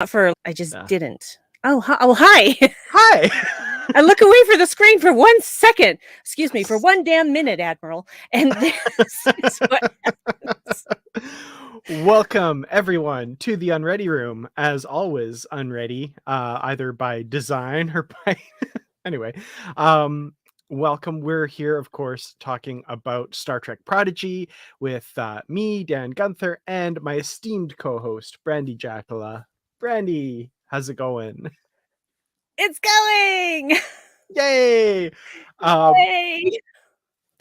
I just Yeah. didn't. Oh, hi. Hi. I look away for the screen for 1 second. Excuse me, for 1 damn minute, Admiral. And this is what happens. Welcome everyone to the Unready room. As always, unready, either by design or by anyway. Welcome. We're here, of course, talking about Star Trek Prodigy with me, Dan Gunther, and my esteemed co-host, Brandi Jackola. Brandi, how's it going? It's going. Yay! Um, Yay.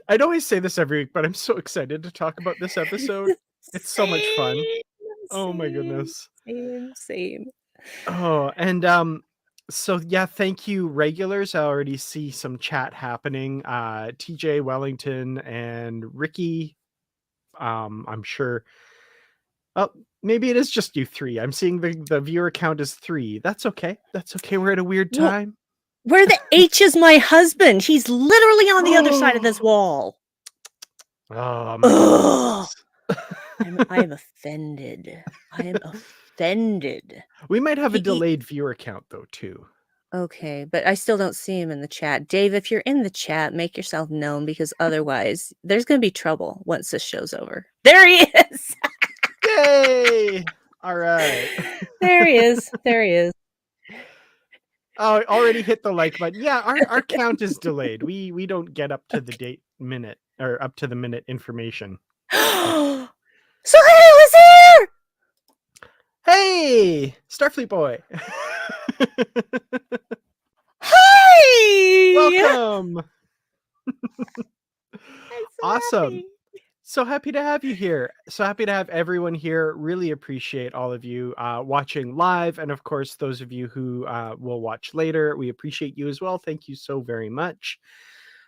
I'd always say this every week, but I'm so excited to talk about this episode. It's so much fun. Same, Oh my same, goodness. same. Oh, and so yeah, thank you regulars. I already see some chat happening. TJ Wellington and Ricky. I'm sure. Oh, maybe it is just you three. I'm seeing the viewer count is 3. That's okay. That's okay. We're at a weird Well, time. where the H is my husband. He's literally on the other side of this Oh wall. my Ugh. goodness. I am offended. I am offended. We might have a He delayed viewer count though too. Okay, but I still don't see him in the chat. Dave, if you're in the chat, make yourself known because otherwise there's going to be trouble once this show's over. There he is. Yay! All right. There he is. There he is. Oh, already hit the like button. Yeah, our count is delayed. We don't get up to the date minute or up to the minute information. So who is here? Hey, Starfleet boy. Hi. Welcome. I'm so Awesome. happy. So happy to have you here. So happy to have everyone here. Really appreciate all of you watching live. And of course, those of you who will watch later, we appreciate you as well. Thank you so very much.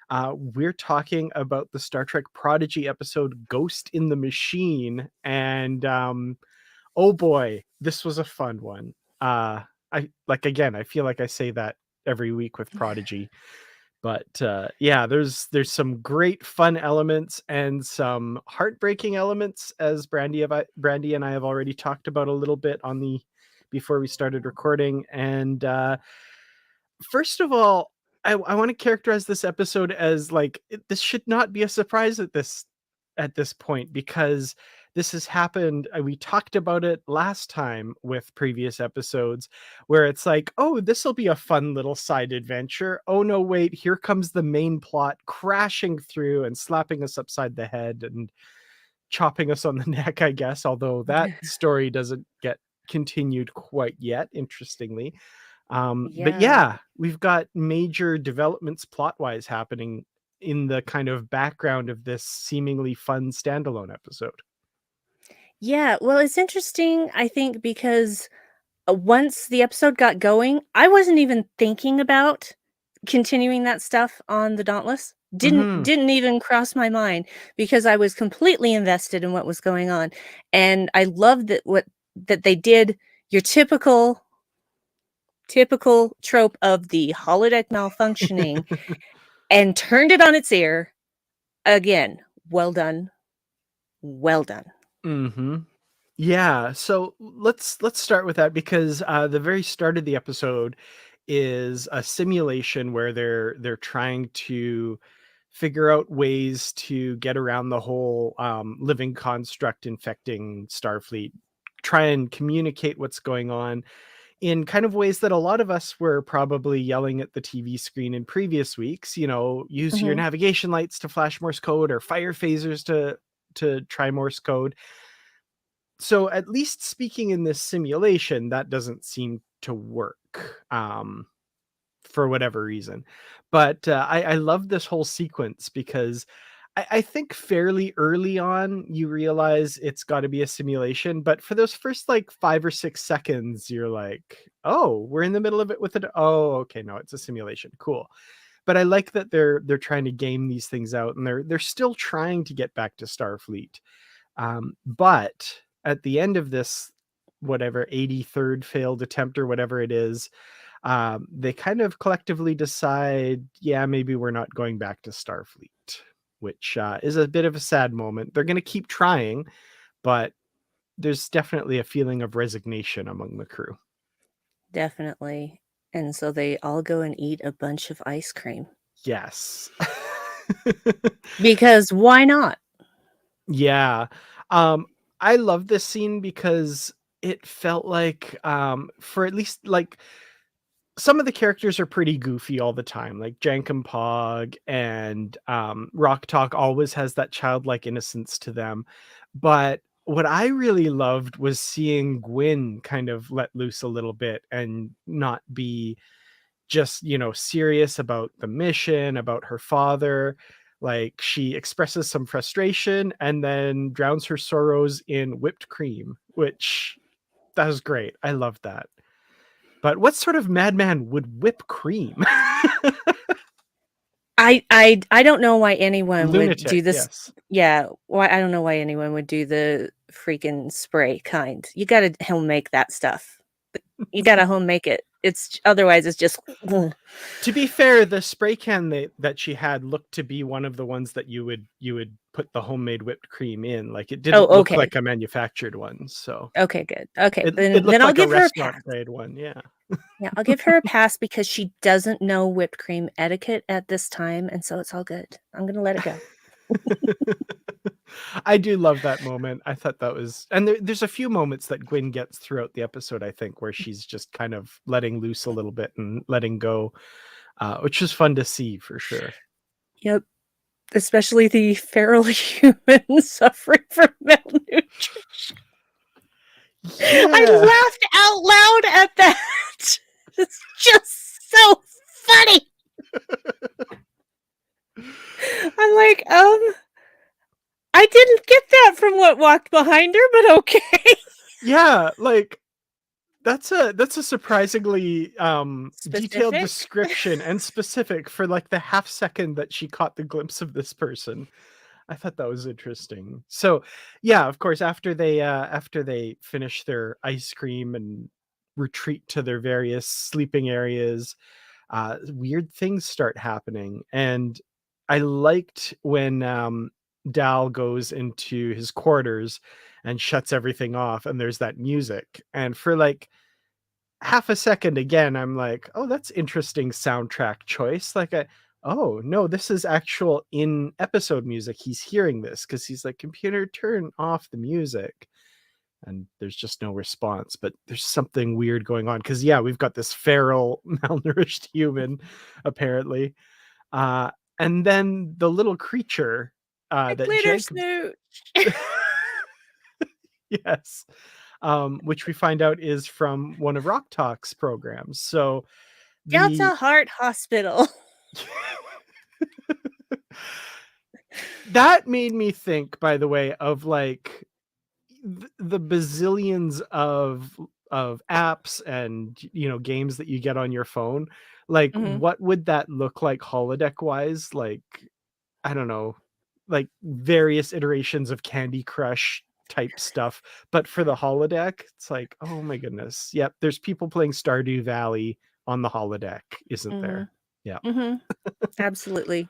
We're talking about the Star Trek Prodigy episode Ghost in the Machine. And oh boy, this was a fun one. I feel like I say that every week with Prodigy. But yeah, there's some great fun elements and some heartbreaking elements, as Brandi and I have already talked about a little bit on the before we started recording. And first of all, I want to characterize this episode as like this should not be a surprise at this point, because this has happened. We talked about it last time with previous episodes where it's like, oh, this will be a fun little side adventure. Oh no, wait, here comes the main plot crashing through and slapping us upside the head and chopping us on the neck, I guess, although that story doesn't get continued quite yet, interestingly. But Yeah. yeah, we've got major developments plot-wise happening in the kind of background of this seemingly fun standalone episode. Yeah. Well, it's interesting, I think, because once the episode got going, I wasn't even thinking about continuing that stuff on the Dauntless. Mm-hmm. Didn't even cross my mind because I was completely invested in what was going on. And I loved that they did your typical trope of the holodeck malfunctioning and turned it on its ear again. Well done. Well done. Mm-hmm. Yeah, so let's start with that, because the very start of the episode is a simulation where they're trying to figure out ways to get around the whole living construct infecting Starfleet, try and communicate what's going on in kind of ways that a lot of us were probably yelling at the TV screen in previous weeks. You know, use your Mhm. navigation lights to flash Morse code, or fire phasers to try Morse code. So at least speaking in this simulation, that doesn't seem to work for whatever reason. But I love this whole sequence because I think fairly early on you realize it's got to be a simulation. But for those first like 5 or 6 seconds, you're like, oh, we're in the middle of it with it. Oh, okay, no, it's a simulation. Cool. But I like that they're trying to game these things out, and they're still trying to get back to Starfleet. But at the end of this, whatever 83rd failed attempt or whatever it is, they kind of collectively decide, yeah, maybe we're not going back to Starfleet, which is a bit of a sad moment. They're going to keep trying, but there's definitely a feeling of resignation among the crew. definitely. And so they all go and eat a bunch of ice cream. Yes. Because why not? Yeah. Um, I love this scene because it felt like, for at least like some of the characters are pretty goofy all the time, like Jankum and Rock Talk always has that childlike innocence to them. But what I really loved was seeing Gwyn kind of let loose a little bit and not be just, serious about the mission, about her father. Like she expresses some frustration and then drowns her sorrows in whipped cream, which that was great. I loved that. But what sort of madman would whip cream? I don't know why anyone would Lunatic, do this. yes. Yeah, why I don't know why anyone would do the freaking spray kind. You gotta home make that stuff. You gotta home make it. Otherwise it's just To be fair, the spray can that she had looked to be one of the ones that you would put the homemade whipped cream in. Like it didn't Oh, look okay. like a manufactured one, so Okay, good. Okay, it then looked I'll like a give her a pass. restaurant grade one, yeah. Yeah, I'll give her a pass because she doesn't know whipped cream etiquette at this time, and so it's all good. I'm gonna let it go. I do love that moment. I thought that was, and there's a few moments that Gwyn gets throughout the episode, I think, where she's just kind of letting loose a little bit and letting go, which was fun to see for sure. Yep. Especially the feral human suffering from malnutrition. I Yeah. laughed out loud at that. It's just so funny. I'm like, I didn't get that from what walked behind her, but okay. Yeah, like that's a surprisingly detailed Specific. description and specific for like the half second that she caught the glimpse of this person. I thought that was interesting. So, yeah, of course, after they finish their ice cream and retreat to their various sleeping areas, weird things start happening. And I liked when Dal goes into his quarters and shuts everything off, and there's that music. And for like half a second again, I'm like, oh, that's interesting soundtrack choice. Oh no, this is actual in episode music. He's hearing this because he's like, computer, turn off the music. And there's just no response, but there's something weird going on because yeah, we've got this feral malnourished human apparently, and then the little creature A that glitter Jake snoot. yes, which we find out is from one of Rock Talk's programs. So the Delta Heart Hospital. that made me think, by the way, of like the bazillions of apps and games that you get on your phone. Like, Mhm, what would that look like holodeck wise? Like, I don't know, like various iterations of Candy Crush type stuff. But for the holodeck, it's like, oh my goodness. Yep, there's people playing Stardew Valley on the holodeck, isn't mhm, there? Yeah. mhm. Absolutely,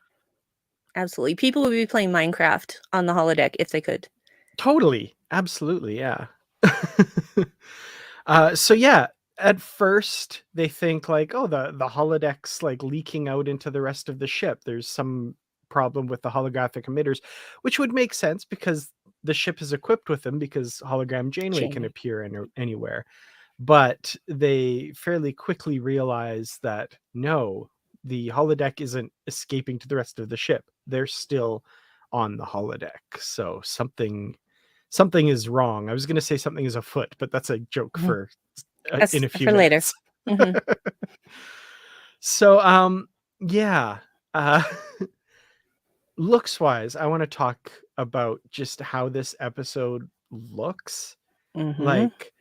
absolutely. People would be playing Minecraft on the holodeck if they could. Totally. Absolutely, yeah. So yeah, at first they think like, oh, the holodeck's like leaking out into the rest of the ship. There's some problem with the holographic emitters, which would make sense because the ship is equipped with them because hologram Janeway can Janeway. appear anywhere. But they fairly quickly realize that no, the holodeck isn't escaping to the rest of the ship. They're still on the holodeck. So something is wrong. I was going to say something is afoot, but that's a joke Mhm. for in That's a few for later. minutes. Mhm. So yeah, uh looks wise, I want to talk about just how this episode looks. Mhm. Like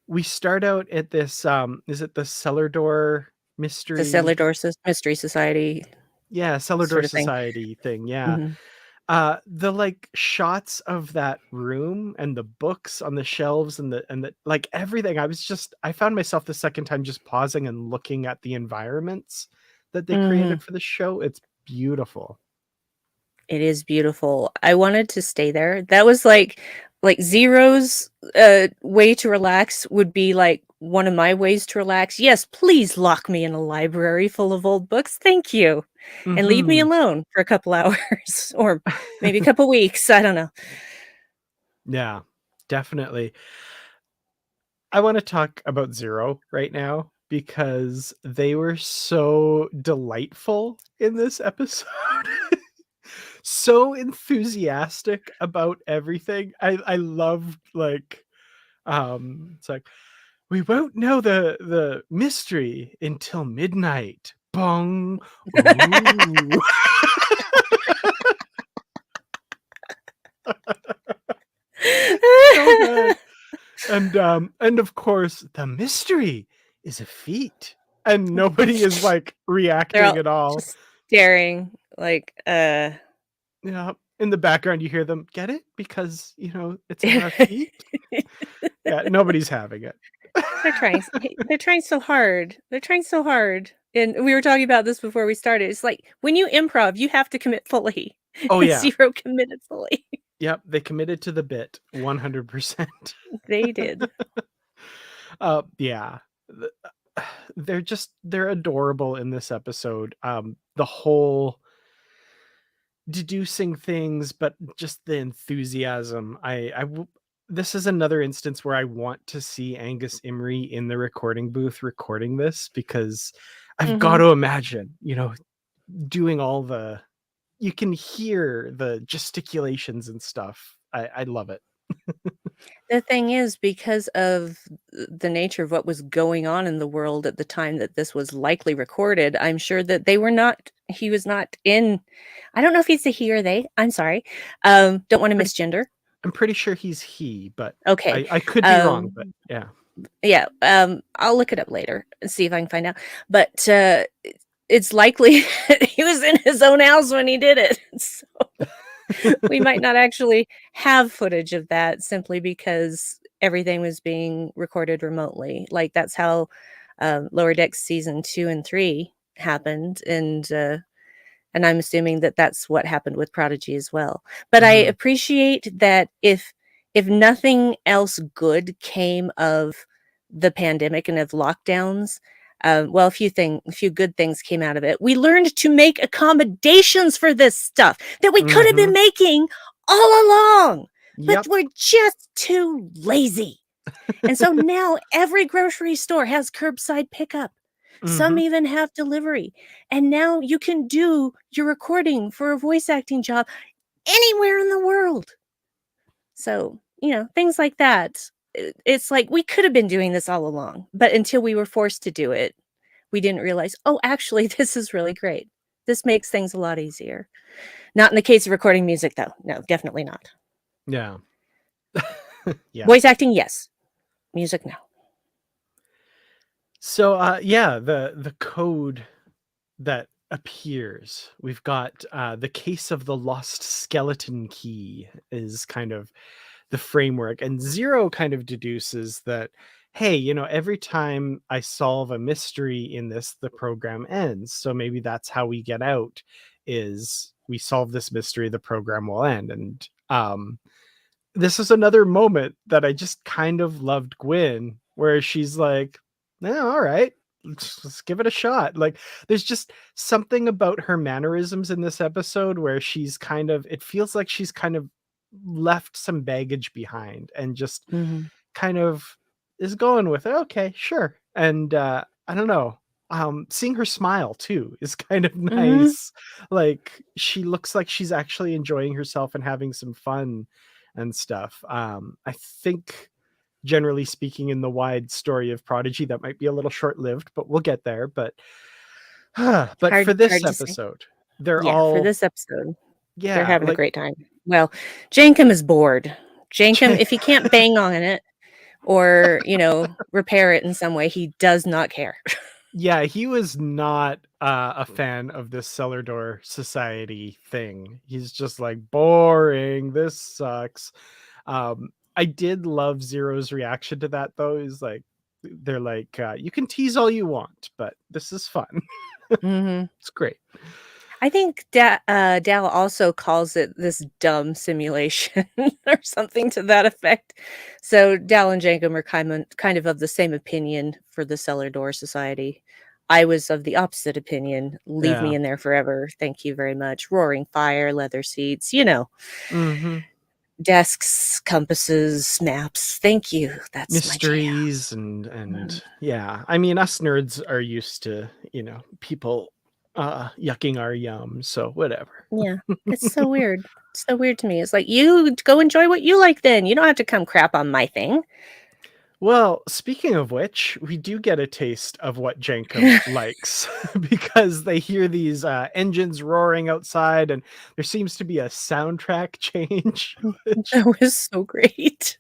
we start out at this is it the cellar door The Cellar mystery? Door Mystery Society Yeah, cellar door sort of thing. society thing. Yeah. Mhm. The like shots of that room and the books on the shelves and the like everything, I found myself the second time just pausing and looking at the environments that they Mhm. created for the show. It's beautiful. It is beautiful. I wanted to stay there. That was Like Zero's way to relax would be like one of my ways to relax. Yes, please lock me in a library full of old books. Thank you. And leave me Mhm. alone for a couple hours or maybe a couple weeks. I don't know. Yeah, definitely. I wanna talk about Zero right now because they were so delightful in this episode. So enthusiastic about everything. I love, like, it's like, "We won't know the mystery until midnight. Bong. Ooh." So good. And of course, the mystery is a feat, and nobody is, like, They're reacting all at all. just staring like, Yeah, in the background, you hear them, "Get it? Because, it's our feet?" Yeah, nobody's having it. they're trying so hard. They're trying so hard. And we were talking about this before we started. It's like when you improv, you have to commit fully. Oh, And yeah. Zero committed fully. Yep, they committed to the bit 100%. They did. Yeah. The they're adorable in this episode. The whole deducing things, but just the enthusiasm. This is another instance where I want to see Angus Imrie in the recording booth recording this because I've got Mhm. to imagine, doing all the you can hear the gesticulations and stuff. I love it. The thing is, because of the nature of what was going on in the world at the time that this was likely recorded, I'm sure that he was not in. I don't know if he's a he or they. I'm sorry. Don't wanna Pretty misgender. I'm pretty sure he's he, but Okay. I could be wrong, but Um, yeah. yeah, I'll look it up later and see if I can find out, but, it's likely he was in his own house when he did it, so we might not actually have footage of that simply because everything was being recorded remotely. Like, that's how, Lower Decks season 2 and 3 happened, and I'm assuming that that's what happened with Prodigy as well. But I Mhm, appreciate that if nothing else good came of the pandemic and of lockdowns, well, a few good things came out of it. We learned to make accommodations for this stuff that we could have been mhm. making all along, but Yep. we're just too lazy. And so now every grocery store has curbside pickup. Some Mhm. even have delivery. And now you can do your recording for a voice acting job anywhere in the world. So, things like that. It's like we could have been doing this all along, but until we were forced to do it, we didn't realize, oh, actually, this is really great. This makes things a lot easier. Not in the case of recording music, though. No, definitely not. Yeah. Yeah. Voice acting, yes. Music, no. So, yeah, the code that appears. We've got the case of the lost skeleton key is kind of the framework, and Zero kind of deduces that, hey, every time I solve a mystery in this, the program ends. So maybe that's how we get out is we solve this mystery, the program will end. And this is another moment that I just kind of loved Gwyn, where she's like, "Yeah, all right, let's give it a shot." Like, there's just something about her mannerisms in this episode where it feels like she's kind of left some baggage behind and just Mhm. kind of is going with it. Okay, sure. And I don't know. Seeing her smile too is kind of Mhm. nice. Like she looks like she's actually enjoying herself and having some fun and stuff. I think generally speaking in the wide story of Prodigy that might be a little short-lived, but we'll get there. But but for this Hard to say. episode, they're Yeah, for all this episode, they're yeah, having a like great time. Well, Jankum is bored. Jankum, if he can't bang on it or, repair it in some way, he does not care. yeah, he was not a fan of this cellar door society thing. He's just like boring. This sucks. I did love Zero's reaction to that though. Is like they're like, you can tease all you want, but this is fun. Mhm. It's great. I think Dal also calls it this dumb simulation or something to that effect. So Dal and Jankum are kind of the same opinion for the Cellar Door Society. I was of the opposite opinion. Leave me Yeah. in there forever. Thank you very much. Roaring fire, leather seats, you know, Mm-hmm. desks, compasses, maps. Thank you. That's my jam. Mysteries and yeah. I mean, us nerds are used to, people yucking our yum, so whatever. Yeah, it's so weird. It's so weird to me. It's like, you go enjoy what you like then. You don't have to come crap on my thing. Well, speaking of which, we do get a taste of what Jankum likes because they hear these engines roaring outside, and there seems to be a soundtrack change. Which That was so great.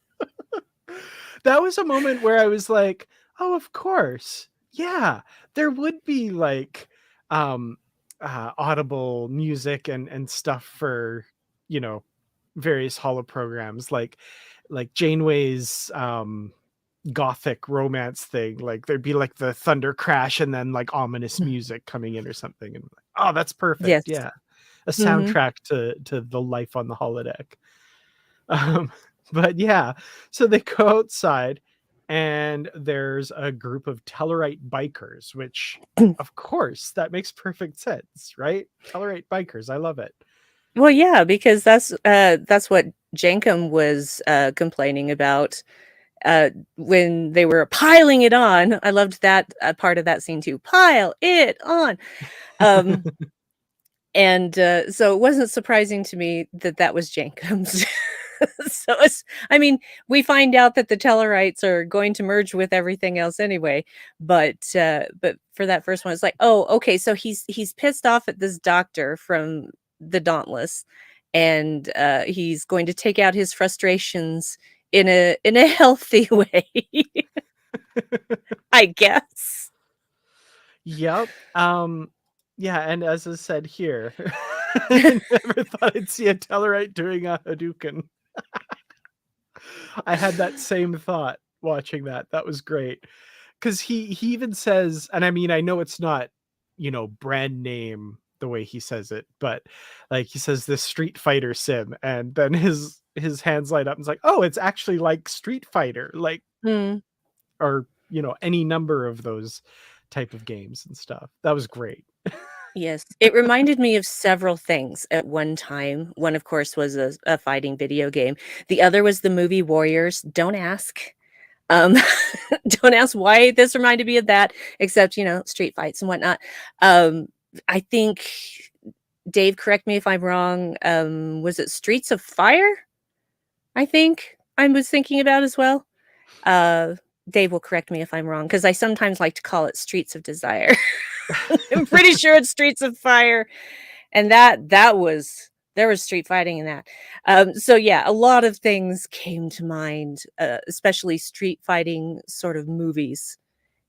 that was a moment where I was like, "Oh, of course, yeah." There would be like um, audible music and stuff for you know various holo programs, like Janeway's gothic romance thing. Like there'd be like the thunder crash and then like ominous music coming in or something, and like, oh, that's perfect. Yes. Yeah, a Mhm. soundtrack to the life on the holodeck. um but yeah, so they go outside and there's a group of Tellarite bikers, which of course that makes perfect sense, right? Tellarite bikers, I love it. Well, yeah, because that's what Jankum was, complaining about, when they were piling it on. I loved that, part of that scene too. "Pile it on." Um, and, so it wasn't surprising to me that that was Jankum's. So it's I mean, we find out that the Tellarites are going to merge with everything else anyway, but for that first one, it's like, "Oh, okay, so he's pissed off at this doctor from the Dauntless, and, he's going to take out his frustrations in a healthy way, I guess." Yep. Yeah, and as I said here, I never thought I'd see a Tellarite doing a Hadouken. I had that same thought watching that. That was great. Because he even says, and I mean, I know it's not, brand name the way he says it, but like he says this Street Fighter sim, and then his hands light up and it's like, oh, it's actually like Street Fighter, like, Mm. or any number of those type of games and stuff. That was great. Yes, it reminded me of several things at one time. One, of course, was a fighting video game. The other was the movie Warriors. Don't ask. Um, don't ask why this reminded me of that, except, street fights and whatnot. Um, I think, Dave, correct me if I'm wrong, was it Streets of Fire? I think I was thinking about as well. Uh, Dave will correct me if I'm wrong, because I sometimes like to call it Streets of Desire. I'm pretty sure it's Streets of Fire. And that was there was street fighting in that. So yeah, a lot of things came to mind, especially street fighting sort of movies,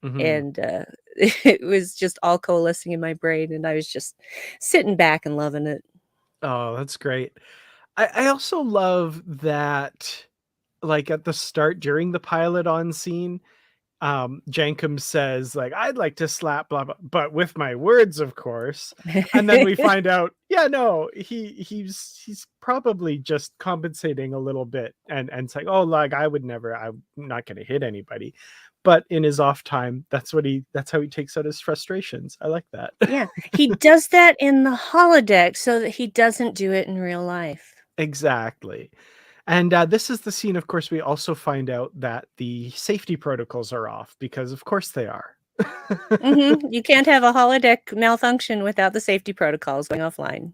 Hmm. and, it was just all coalescing in my brain, and I was just sitting back and loving it. Oh, that's great. I also love that, like at the start during the pilot on scene, Jankum says like, "I'd like to slap blah blah, but with my words, of course." And then we find out, yeah, no, he's probably just compensating a little bit, and saying, "Oh, like I'm not going to hit anybody." But in his off time, that's how he takes out his frustrations. I like that. Yeah, he does that in the holodeck so that he doesn't do it in real life. Exactly. And this is the scene, of course, we also find out that the safety protocols are off because, of course, they are. You can't have a holodeck malfunction without the safety protocols going offline.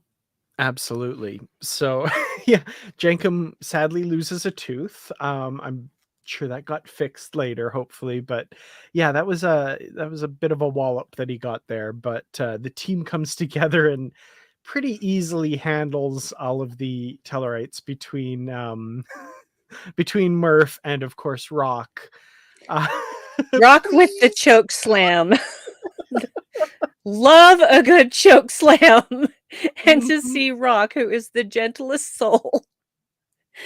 Absolutely. So, yeah, Jankum sadly loses a tooth. I'm sure that got fixed later, hopefully, but yeah, that was a bit of a wallop that he got there. But the team comes together and pretty easily handles all of the Tellarites between Murph and, of course, Rock. Uh, Rock with the choke slam. Love a good choke slam. And to Mhm. see Rock, who is the gentlest soul,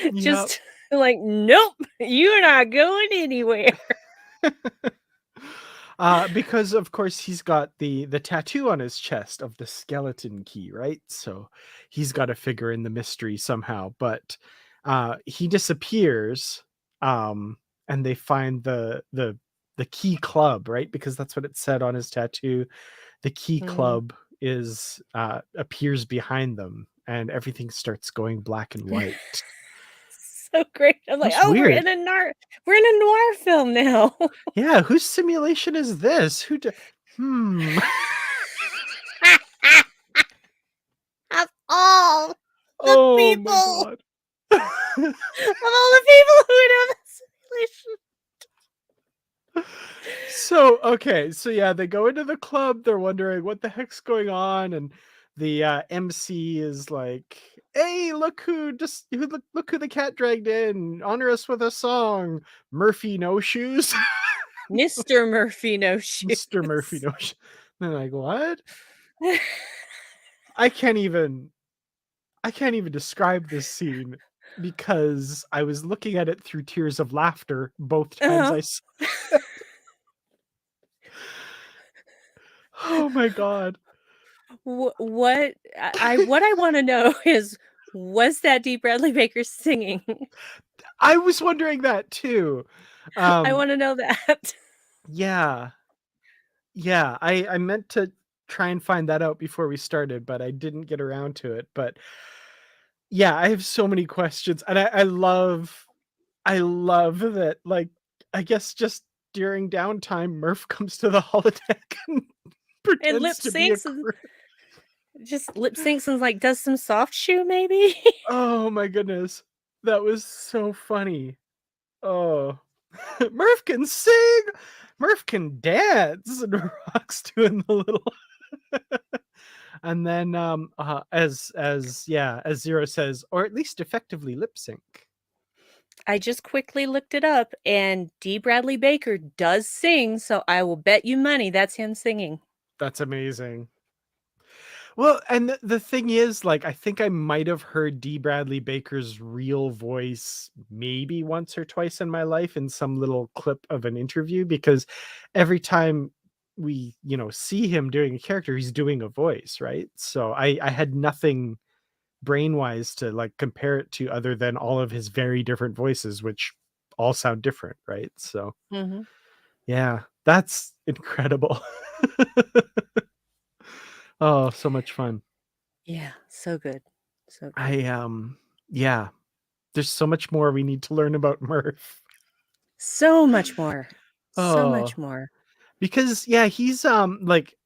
Yep. just like, nope, you're not going anywhere. Because of course he's got the tattoo on his chest of the skeleton key, right? So he's got to figure in the mystery somehow. But he disappears, and they find the key club, right? Because that's what it said on his tattoo. The key Mhm. club is appears behind them, and everything starts going black and white. So great. I'm like, That's "Oh, weird. we're in a noir film now." Yeah, whose simulation is this? Hmm. Of all the Oh my people god. of all the people who would have a simulation. So, okay, so yeah, they go into the club, they're wondering what the heck's going on, and the MC is like, "Hey, look who the cat dragged in. Honor us with a song. Murphy No Shoes." Mr. Murphy No Mr. Murphy Shoes. No Shoes. They're like, "What?" I can't even I can't even describe this scene because I was looking at it through tears of laughter both times Uh-huh. I saw. Oh my god. What I wanna know is, was that Dee Bradley Baker singing? I was wondering that too. I Um, wanna know that. yeah, yeah. I meant to try and find that out before we started, but I didn't get around to it. But yeah, I have so many questions, and I love that. Like, I guess just during downtime, Murph comes to the holodeck and And pretends lip to be a syncs and crew. just lip syncs and, like, does some soft shoe maybe? Oh my goodness, that was so funny. Oh, Murph can sing. Murph can dance, and Rock's doing the little. And then as Zero says, or at least effectively lip sync. I just quickly looked it up, and Dee Bradley Baker does sing, so I will bet you money that's him singing. That's amazing. Well, and the thing is, like, I think I might have heard D. Bradley Baker's real voice maybe once or twice in my life in some little clip of an interview, because every time we, see him doing a character, he's doing a voice, right? So I had nothing brain-wise to, like, compare it to other than all of his very different voices, which all sound different, right? So, Mhm. yeah, that's incredible. Oh, so much fun. Yeah, so good. So good. I yeah, there's so much more we need to learn about Murph. So much more. So Oh, much more. because yeah, he's like,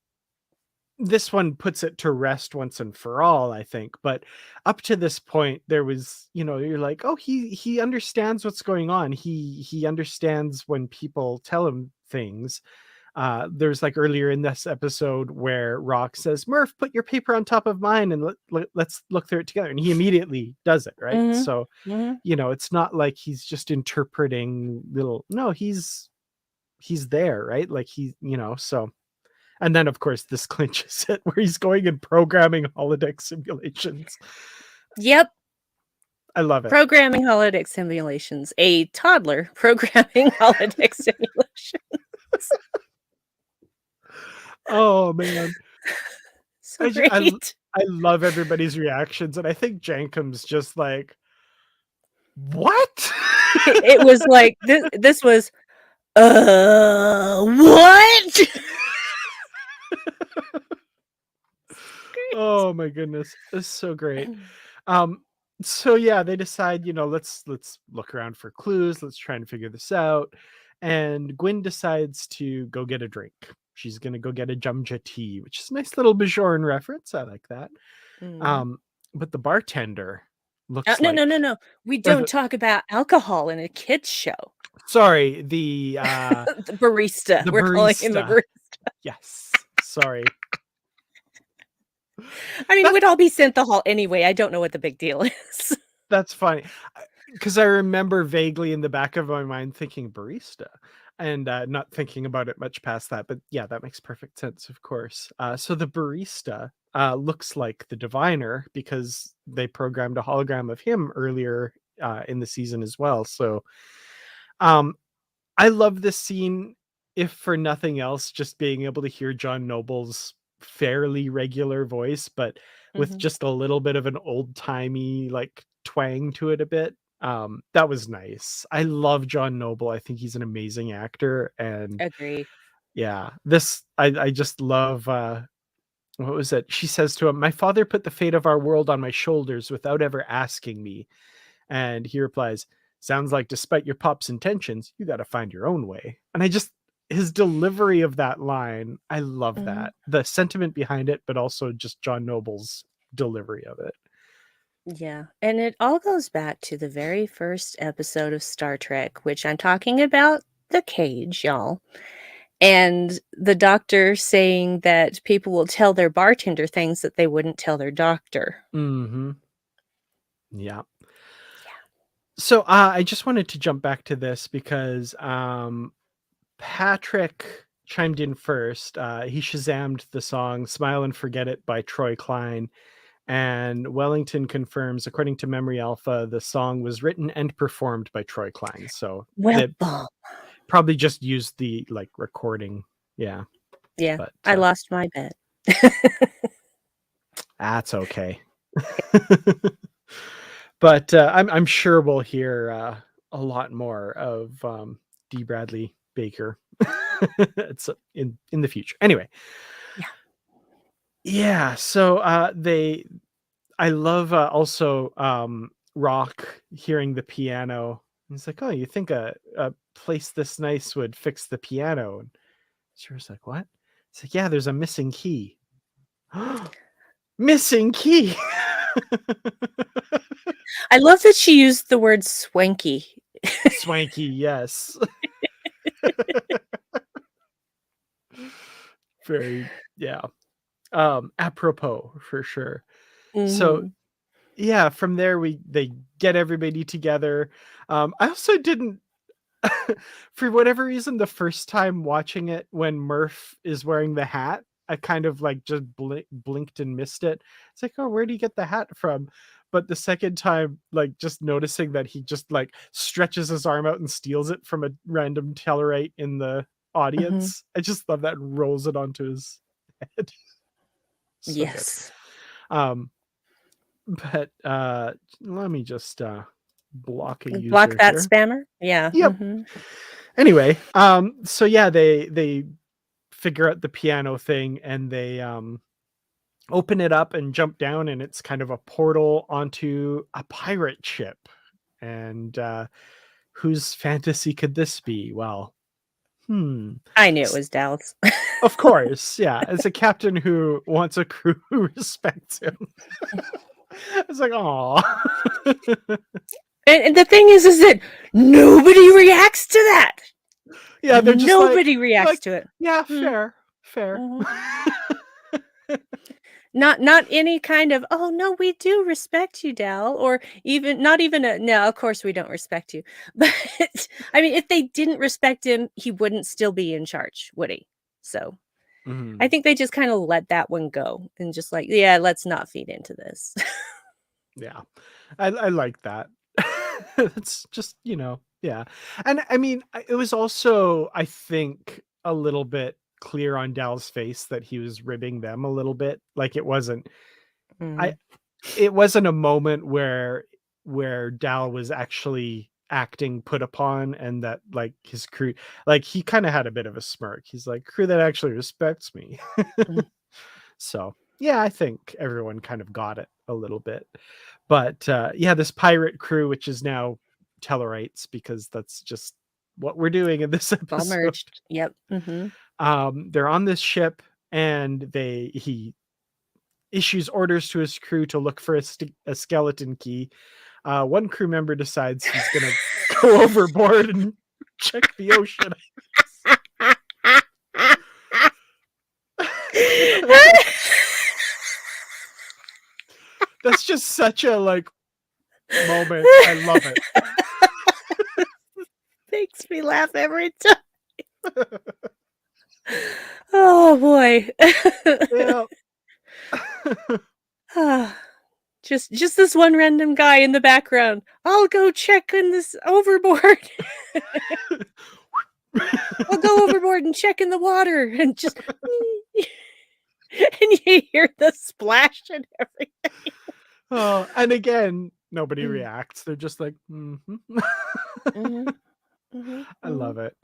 this one puts it to rest once and for all, I think. But up to this point, there was, you're like, oh, he understands what's going on. He understands when people tell him things. There's like earlier in this episode where Rock says, Murph, put your paper on top of mine and let's look through it together. And he immediately does it, right? Mhm. So, Mhm. it's not like he's just interpreting little, no, he's there, right? Like so. And then of course this clinches it where he's going and programming holodeck simulations. Yep. I love it. Programming holodeck simulations. A toddler programming holodeck simulations. Oh man. So great. I love everybody's reactions, and I think Jankum's just like, what? It was like this was, what? Great. Oh my goodness, it's so great. Um, so yeah, they decide, let's look around for clues. Let's try and figure this out. And Gwen decides to go get a drink. She's gonna go get a Jumja tea, which is a nice little Bajoran reference. I like that. Mhm. Um, but the bartender looks No, no, no, like, no. We or don't the talk about alcohol in a kids show. sorry, the The barista. the We're calling him a barista. barista. Yes, sorry. I mean, it That would all be synthahol anyway. I don't know what the big deal is. That's funny, because I remember vaguely in the back of my mind thinking barista and, not thinking about it much past that, but yeah, that makes perfect sense, of course. So the barista, looks like the diviner because they programmed a hologram of him earlier, in the season as well, so, um, I love this scene if for nothing else, just being able to hear John Noble's fairly regular voice, but with Mhm. just a little bit of an old-timey, like, twang to it a bit, that was nice. I love John Noble. I think he's an amazing actor, and Agree. yeah, this I just love, what was it? She says to him, "My father put the fate of our world on my shoulders without ever asking me." And he replies, "Sounds like despite your pop's intentions, you got to find your own way." And I just, his delivery of that line, I love Mhm. that. The sentiment behind it, but also just John Noble's delivery of it. Yeah, and it all goes back to the very first episode of Star Trek, which I'm talking about the cage, y'all. And the doctor saying that people will tell their bartender things that they wouldn't tell their doctor. Mhm. Yeah. Yeah. So, I just wanted to jump back to this because, Patrick chimed in first. He Shazammed the song "Smile and Forget It" by Troy Klein. And Wellington confirms, according to Memory Alpha, the song was written and performed by Troy Klein. So Well, they probably just used the like recording. Yeah, yeah, but I lost my bet. that's okay. But I'm sure we'll hear a lot more of D. Bradley Baker. It's in the future. Anyway, Yeah. yeah. So they I love also Rock hearing the piano. He's like, "Oh, you think a place this nice would fix the piano?" And Sarah's like, "What?" It's like, "Yeah, there's a missing key." Missing key. I love that she used the word swanky. Swanky, yes. Very, yeah. Apropos for sure. So Mhm. yeah, from there they get everybody together. I also didn't for whatever reason, the first time watching it when Murph is wearing the hat, I kind of like just blinked and missed it. It's like, oh, where do you get the hat from? But the second time, like just noticing that he just like stretches his arm out and steals it from a random Tellarite in the Mhm. audience. I just love that and rolls it onto his head. So good. Yes. Um, but let me just block a Block user that here. spammer? Yeah, Yep. mhm. Anyway, so yeah, they figure out the piano thing and they open it up and jump down, and it's kind of a portal onto a pirate ship. And whose fantasy could this be? Well, I knew it s- was Dallas. of course, yeah. As a captain who wants a crew who respects him. It's like, oh, And the thing is that nobody reacts to that. yeah. They're just Nobody reacts like, to it. yeah, Mm, fair, fair. mhm. Not any kind of, "Oh, no, we do respect you, Dal," or even not even a, "No, of course we don't respect you." But, I mean, if they didn't respect him, he wouldn't still be in charge, would he? So, I Mhm. think they just kinda let that one go and just like, "Yeah, let's not feed into this." Yeah. I like that. It's just, yeah. And I mean, it was also, I think, a little bit clear on Dal's face that he was ribbing them a little bit. Like I Mm, it wasn't a moment where Dal was actually acting put upon, and that like his crew, like he kind of had a bit of a smirk. He's like, "Crew that actually respects me." mhm. So yeah, I think everyone kind of got it a little bit. But yeah, this pirate crew, which is now Tellarites, because that's just what we're doing in this All episode. merged. Yep, mhm. They're on this ship, and he issues orders to his crew to look for a skeleton key. One crew member decides he's gonna go overboard and check the ocean. That's just such a like moment. I love it. Makes me laugh every time. Oh, boy. Yeah. Ah, just this one random guy in the background. "I'll go check in this overboard." I'll go overboard and check in the water and just and you hear the splash and everything. Oh, and again, nobody Mm. reacts. They're just like, "Mhm." Mhm, mhm, I mhm. love it.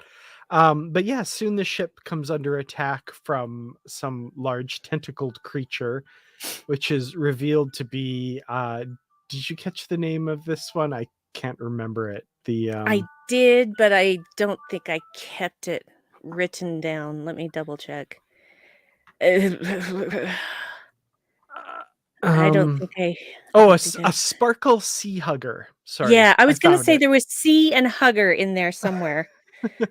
But yeah, soon the ship comes under attack from some large tentacled creature, which is revealed to be did you catch the name of this one? I can't remember it. The I did, but I don't think I kept it written down. Let me double check. I uh, don't um think I I oh, don't think I a sparkle sea hugger. Sorry, Yeah, I I was gonna found say it. there was sea and hugger in there somewhere.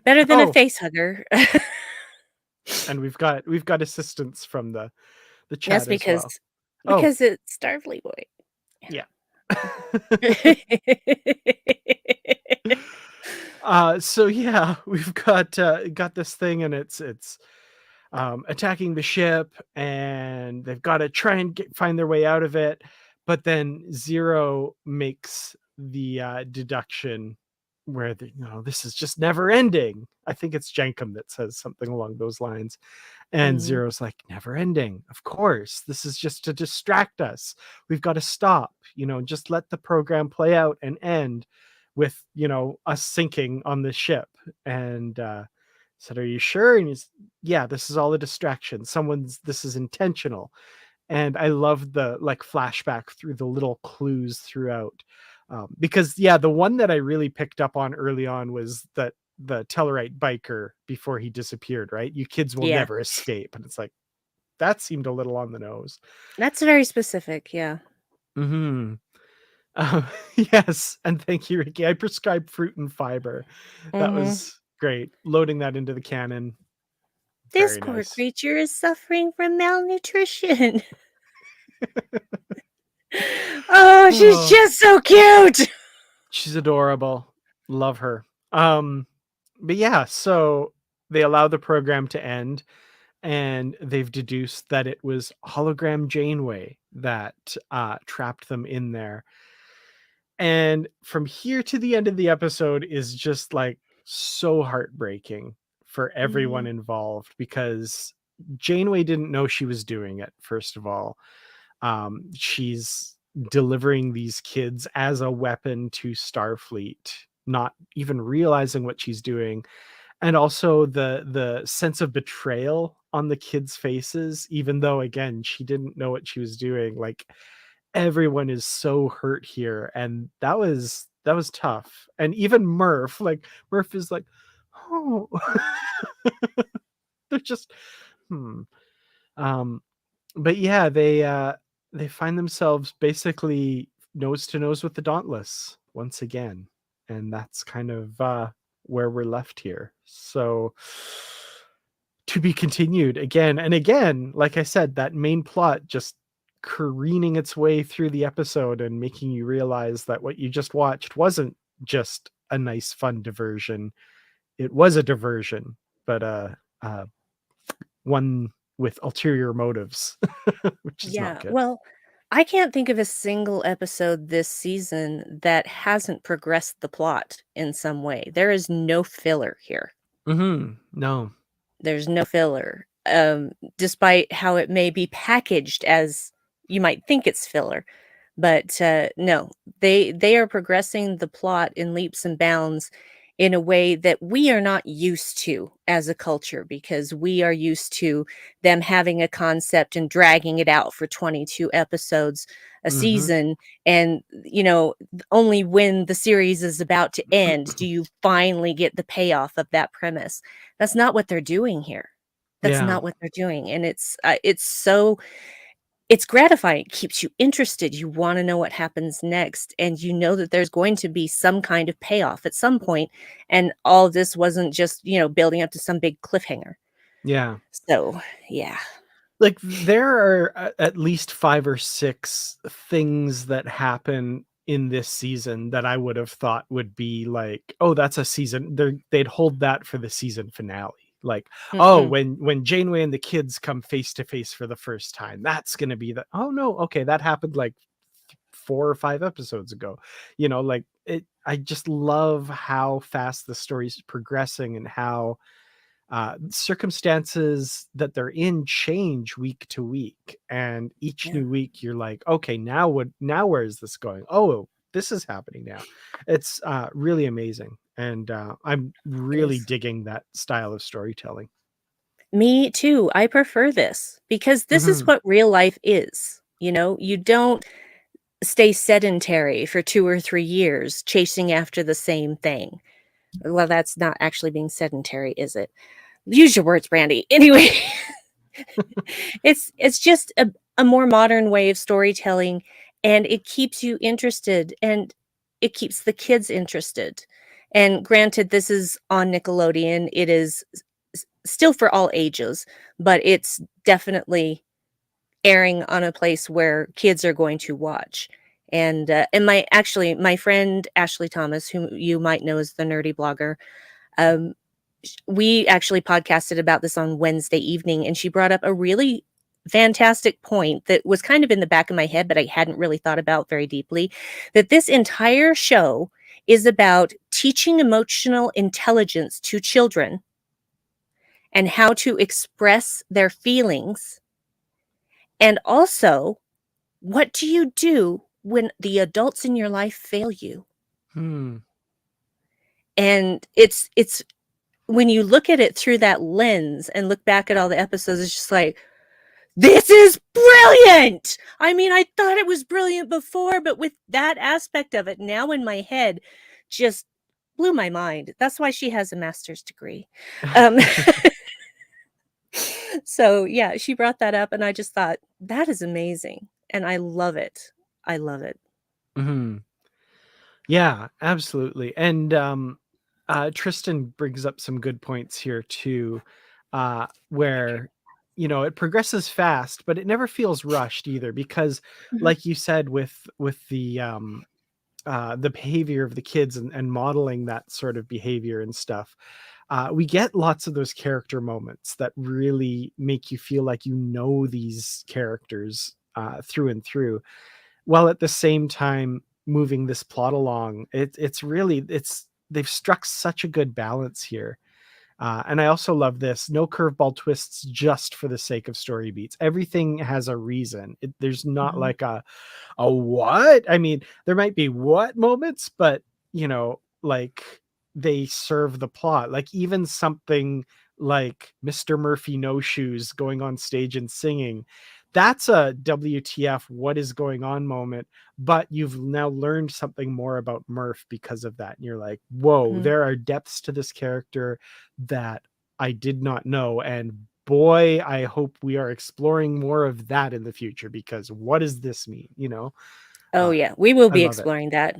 Better than a Oh, face hugger. and we've got assistance from the That's chat as well. Oh, because it's Starfleet Boy. yeah. Yeah. So yeah, we've got this thing, and it's attacking the ship, and they've got to try and find their way out of it. But then Zero makes the deduction where this is just never ending. I think it's Jankum that says something along those lines. And Mhm. Zero's like, never ending. Of course, this is just to distract us. We've got to stop, just let the program play out and end with, us sinking on the ship. And said, are you sure? And he's, yeah, this is all a distraction. This is intentional. And I love the like flashback through the little clues throughout. Because yeah, the one that I really picked up on early on was that the Tellarite biker before he disappeared, right? You kids will Yeah. never escape. And it's like, that seemed a little on the nose. That's very specific, yeah. Hmm. Yes. And thank you, Ricky. I prescribed fruit and fiber. That Mhm. was great. Loading that into the canon. This Very poor nice. creature is suffering from malnutrition. Oh, she's Oh, just so cute. she's adorable. Love her. But yeah, so they allow the program to end, and they've deduced that it was hologram Janeway that trapped them in there. And from here to the end of the episode is just like so heartbreaking for everyone Mhm. involved, because Janeway didn't know she was doing it. First of all, she's delivering these kids as a weapon to Starfleet, not even realizing what she's doing. And also the sense of betrayal on the kids' faces, even though again she didn't know what she was doing. Like, everyone is so hurt here, and that was tough. And even Murph is like, oh. They're just hmm. um but yeah, they find themselves basically nose to nose with the Dauntless once again, and that's kind of where we're left here. So, to be continued again and again. Like I said, that main plot just careening its way through the episode and making you realize that what you just watched wasn't just a nice fun diversion. It was a diversion, but uh one with ulterior motives, which is not Yeah, good. well, I can't think of a single episode this season that hasn't progressed the plot in some way. There is no filler here. No. There's no filler, despite how it may be packaged as you might think it's filler. But, no, they are progressing the plot in leaps and bounds in a way that we are not used to as a culture, because we are used to them having a concept and dragging it out for 22 episodes a Mhm. season, and, only when the series is about to end do you finally get the payoff of that premise. That's not what they're doing here. That's Yeah. not what they're doing, and it's gratifying, it keeps you interested, you wanna know what happens next, and you know that there's going to be some kind of payoff at some point, and all of this wasn't just, building up to some big cliffhanger. Yeah. So, yeah. Like, there are at least 5 or 6 things that happen in this season that I would have thought would be like, "Oh, that's a season," they'd hold that for the season finale. Like, "Oh, Mm-mm. when Janeway and the kids come face to face for the first time, that's gonna be the." Oh, no, okay, that happened, like, 4 or 5 episodes ago. Like I just love how fast the story's progressing, and how circumstances that they're in change week to week, and each Yeah. new week you're like, okay, now where is this going? Oh, this is happening now. It's really amazing, and I'm It really is. digging that style of storytelling. Me too. I prefer this because this is Mhm. what real life is. You don't stay sedentary for 2 or 3 years chasing after the same thing. Well, that's not actually being sedentary, is it? Use your words, Brandi. Anyway, it's just a more modern way of storytelling, and it keeps you interested, and it keeps the kids interested. And granted, this is on Nickelodeon. It is still for all ages, but it's definitely airing on a place where kids are going to watch. And my friend Ashley Thomas, who you might know as the nerdy blogger, um, we actually podcasted about this on Wednesday evening, and she brought up a really fantastic point that was kind of in the back of my head, but I hadn't really thought about very deeply. That this entire show is about teaching emotional intelligence to children and how to express their feelings. And also, what do you do when the adults in your life fail you? Hmm. And it's when you look at it through that lens and look back at all the episodes, it's just like, this is brilliant. I mean, I thought it was brilliant before, but with that aspect of it now in my head, just blew my mind. That's why she has a master's degree. Um, so yeah, she brought that up, and I just thought that is amazing, and I love it. I love it. Mhm. Yeah, absolutely. And Tristan brings up some good points here too, where it progresses fast, but it never feels rushed either. Because, Mhm. like you said, with the behavior of the kids, and modeling that sort of behavior and stuff, we get lots of those character moments that really make you feel like these characters through and through, while at the same time moving this plot along. It's they've struck such a good balance here. And I also love this: no curveball twists just for the sake of story beats. Everything has a reason. There's not Mhm. like a what? I mean, there might be what moments, but like, they serve the plot. Like, even something like Mr. Murphy No Shoes going on stage and singing, that's a WTF, what is going on moment, but you've now learned something more about Murph because of that. And you're like, whoa, Mhm. there are depths to this character that I did not know. And boy, I hope we are exploring more of that in the future, because what does this mean? Oh, Uh, yeah, we will I be love it. exploring that.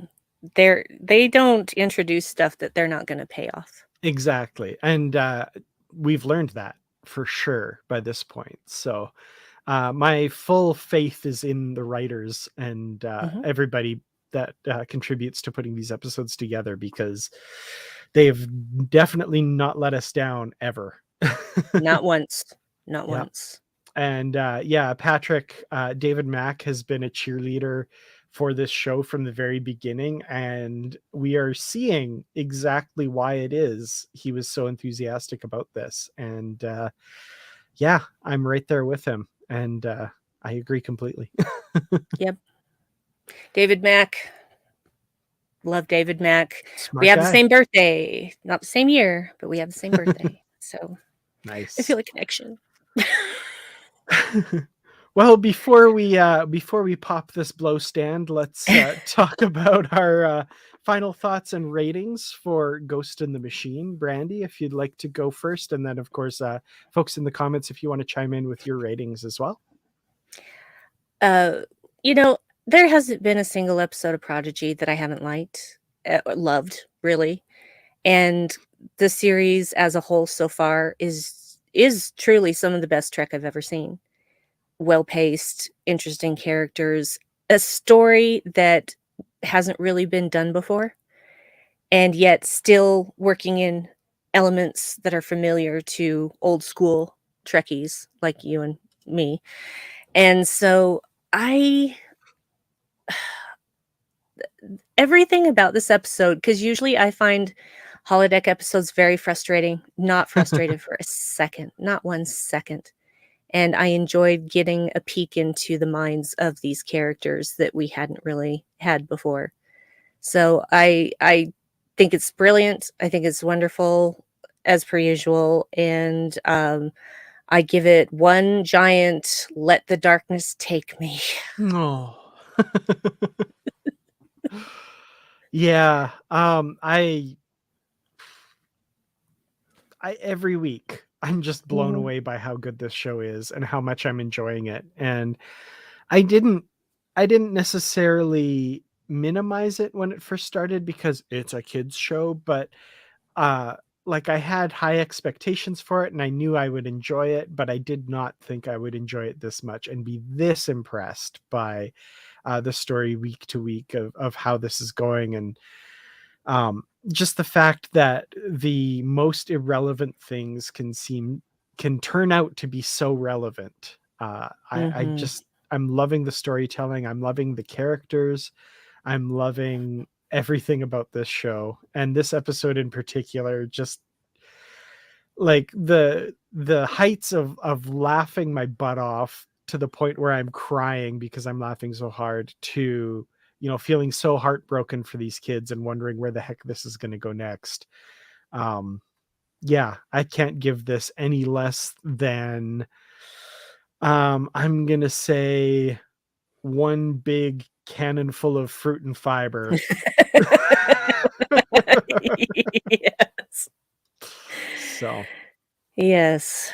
They don't introduce stuff that they're not gonna pay off. Exactly. And we've learned that for sure by this point. So my full faith is in the writers, and Mhm. everybody that contributes to putting these episodes together, because they've definitely not let us down ever. Not once. Not Yeah. once. And yeah, Patrick, David Mack has been a cheerleader for this show from the very beginning, and we are seeing exactly why it is he was so enthusiastic about this. And yeah, I'm right there with him, and I agree completely. Yep. David Mack. Love David Mack. We Smart have the guy. same birthday. Not the same year, but we have the same birthday. So, I Nice. feel a connection. Well, before we pop this blow stand, let's talk about our final thoughts and ratings for Ghost in the Machine. Brandy, if you'd like to go first, and then of course, folks in the comments, if you want to chime in with your ratings as well. Uh, you know, there hasn't been a single episode of Prodigy that I haven't loved, really. And the series as a whole so far is truly some of the best Trek I've ever seen. Well-paced, interesting characters, a story that hasn't really been done before, and yet still working in elements that are familiar to old school Trekkies like you and me. And so I everything about this episode, because usually I find holodeck episodes very frustrating. Not frustrated for a second, not 1 second. And I enjoyed getting a peek into the minds of these characters that we hadn't really had before. So I think it's brilliant. I think it's wonderful as per usual, and I give it one giant "let the darkness take me." Oh. Yeah, I every week I'm just blown Mhm. away by how good this show is and how much I'm enjoying it. And I didn't I didn't necessarily minimize it when it first started because it's a kids show, but uh like I had high expectations for it and I knew I would enjoy it, but I did not think I would enjoy it this much and be this impressed by the story week to week of how this is going. And just the fact that the most irrelevant things can turn out to be so relevant. Mhm. I'm loving the storytelling. I'm loving the characters. I'm loving everything about this show, and this episode in particular. Just like the heights of laughing my butt off to the point where I'm crying because I'm laughing so hard, to feeling so heartbroken for these kids and wondering where the heck this is going to go next. um yeah, I can't give this any less than I'm gonna say one big cannon full of fruit and fiber. Yes. So Yes.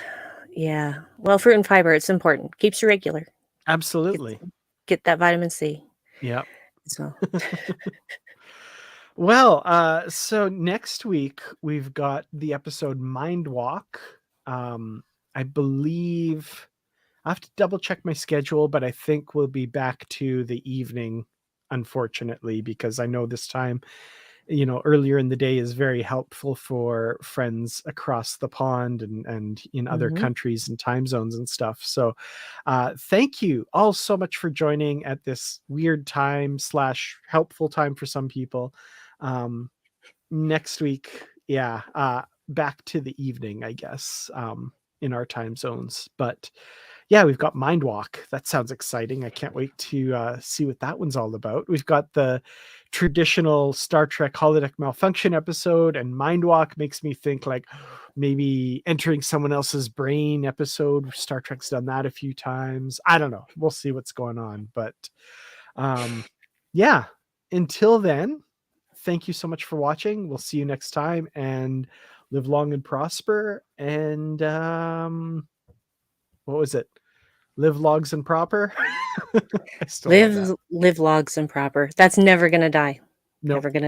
Yeah. Well, fruit and fiber, it's important. Keeps you regular. Get absolutely. get that vitamin C. Yep. So Well, so next week we've got the episode Mind Walk. I believe I have to double check my schedule, but I think we'll be back to the evening, unfortunately, because I know this time, earlier in the day is very helpful for friends across the pond and in other mhm. countries and time zones and stuff. So thank you all so much for joining at this weird time slash helpful time for some people. Next week, yeah, back to the evening, I guess, in our time zones. But yeah, we've got Mind Walk. That sounds exciting. I can't wait to see what that one's all about. We've got the traditional Star Trek holodeck malfunction episode, and Mind Walk makes me think like maybe entering someone else's brain episode. Star Trek's done that a few times. I don't know. We'll see what's going on. But um, yeah, until then, thank you so much for watching. We'll see you next time, and live long and prosper. And what was it? Live logs and proper. I still love that. Live logs and proper. That's never gonna die. Nope. Never gonna